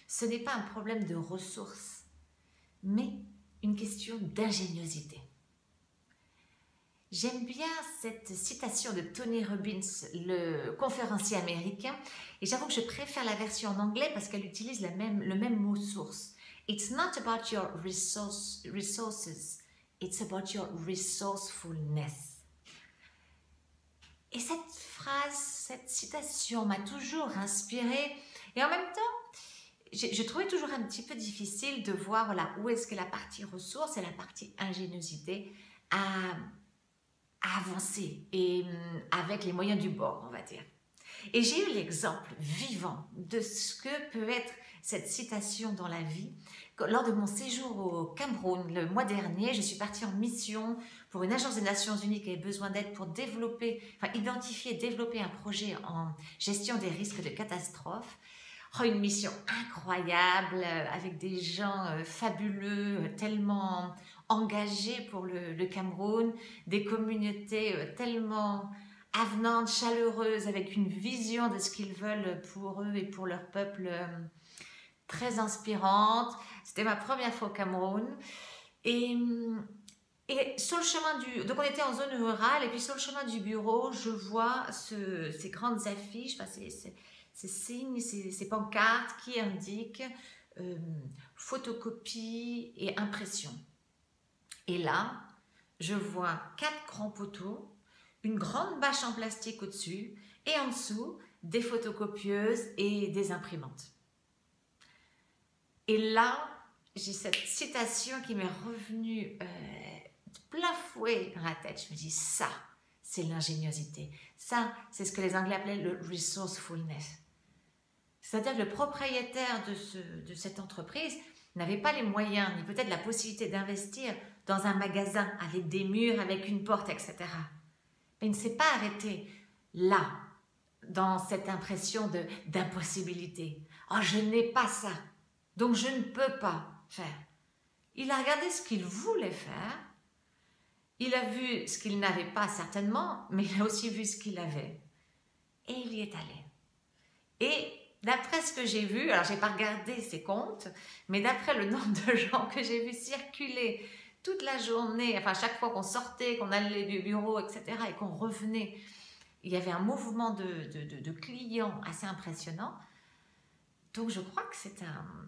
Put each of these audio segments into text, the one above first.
ce n'est pas un problème de ressources, mais une question d'ingéniosité. J'aime bien cette citation de Tony Robbins, le conférencier américain, et j'avoue que je préfère la version en anglais parce qu'elle utilise le même mot source. It's not about your resources, it's about your resourcefulness. Et cette phrase, cette citation m'a toujours inspirée, et en même temps, je trouvais toujours un petit peu difficile de voir voilà, où est-ce que la partie ressources et la partie ingéniosité à avancer et avec les moyens du bord, on va dire. Et j'ai eu l'exemple vivant de ce que peut être cette citation dans la vie. Lors de mon séjour au Cameroun, le mois dernier, je suis partie en mission pour une agence des Nations Unies qui avait besoin d'aide pour identifier et développer un projet en gestion des risques de catastrophe. Oh, une mission incroyable, avec des gens fabuleux, tellement engagés pour le Cameroun, des communautés tellement avenantes, chaleureuses, avec une vision de ce qu'ils veulent pour eux et pour leur peuple très inspirante. C'était ma première fois au Cameroun. Et sur le chemin donc on était en zone rurale, et puis sur le chemin du bureau, je vois ces grandes affiches, ces signes, ces pancartes qui indiquent photocopie et impression. Et là, je vois 4 grands poteaux, une grande bâche en plastique au-dessus, et en dessous, des photocopieuses et des imprimantes. Et là, j'ai cette citation qui m'est revenue de plein fouet dans la tête. Je me dis, ça, c'est l'ingéniosité. Ça, c'est ce que les Anglais appelaient le resourcefulness. C'est-à-dire que le propriétaire de cette entreprise n'avait pas les moyens, ni peut-être la possibilité d'investir dans un magasin avec des murs, avec une porte, etc. Mais il ne s'est pas arrêté là, dans cette impression d'impossibilité. « Oh, je n'ai pas ça, donc je ne peux pas faire. » Il a regardé ce qu'il voulait faire, il a vu ce qu'il n'avait pas certainement, mais il a aussi vu ce qu'il avait. Et il y est allé. Et d'après ce que j'ai vu, alors je n'ai pas regardé ses comptes, mais d'après le nombre de gens que j'ai vu circuler toute la journée, enfin chaque fois qu'on sortait, qu'on allait du bureau, etc., et qu'on revenait, il y avait un mouvement de clients assez impressionnant. Donc je crois que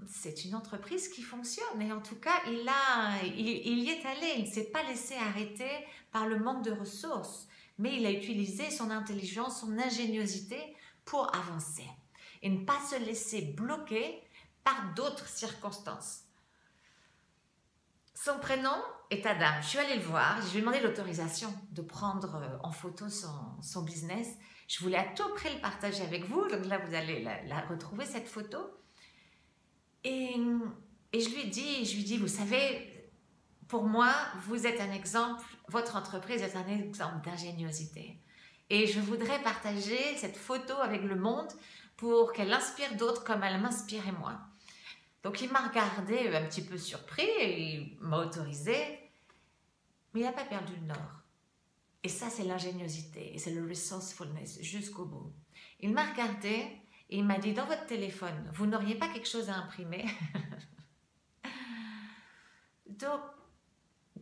c'est une entreprise qui fonctionne, et en tout cas il y est allé, il ne s'est pas laissé arrêter par le manque de ressources, mais il a utilisé son intelligence, son ingéniosité pour avancer et ne pas se laisser bloquer par d'autres circonstances. Son prénom est Adam. Je suis allée le voir, je lui ai demandé l'autorisation de prendre en photo son business. Je voulais à tout prix le partager avec vous, donc là vous allez la retrouver cette photo. Et je lui dis, vous savez, pour moi, vous êtes un exemple, votre entreprise est un exemple d'ingéniosité. Et je voudrais partager cette photo avec le monde pour qu'elle inspire d'autres comme elle m'inspirait moi. Donc il m'a regardé un petit peu surpris et il m'a autorisé, mais il n'a pas perdu le nord. Et ça, c'est l'ingéniosité et c'est le resourcefulness jusqu'au bout. Il m'a regardé et il m'a dit, dans votre téléphone, vous n'auriez pas quelque chose à imprimer? Donc,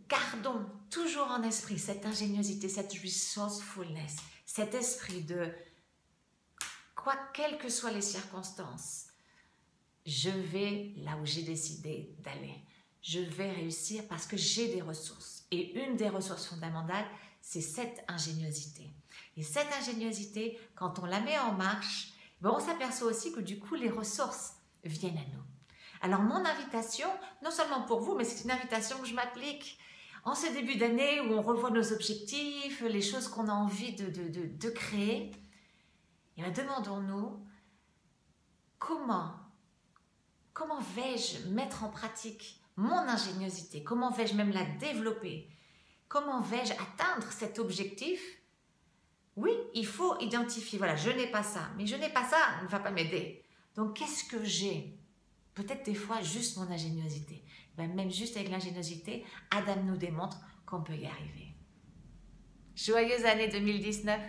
gardons toujours en esprit cette ingéniosité, cette resourcefulness, cet esprit de, quelles que soient les circonstances, je vais là où j'ai décidé d'aller. Je vais réussir parce que j'ai des ressources. Et une des ressources fondamentales, c'est cette ingéniosité. Et cette ingéniosité, quand on la met en marche, on s'aperçoit aussi que du coup, les ressources viennent à nous. Alors, mon invitation, non seulement pour vous, mais c'est une invitation que je m'applique en ce début d'année où on revoit nos objectifs, les choses qu'on a envie de créer. Et bien, demandons-nous comment vais-je mettre en pratique mon ingéniosité? Comment vais-je même la développer? Comment vais-je atteindre cet objectif? Oui, il faut identifier, voilà, je n'ai pas ça, mais je n'ai pas ça ne va pas m'aider. Donc, qu'est-ce que j'ai? Peut-être des fois juste mon ingéniosité. Ben, même juste avec l'ingéniosité, Adam nous démontre qu'on peut y arriver. Joyeuse année 2019!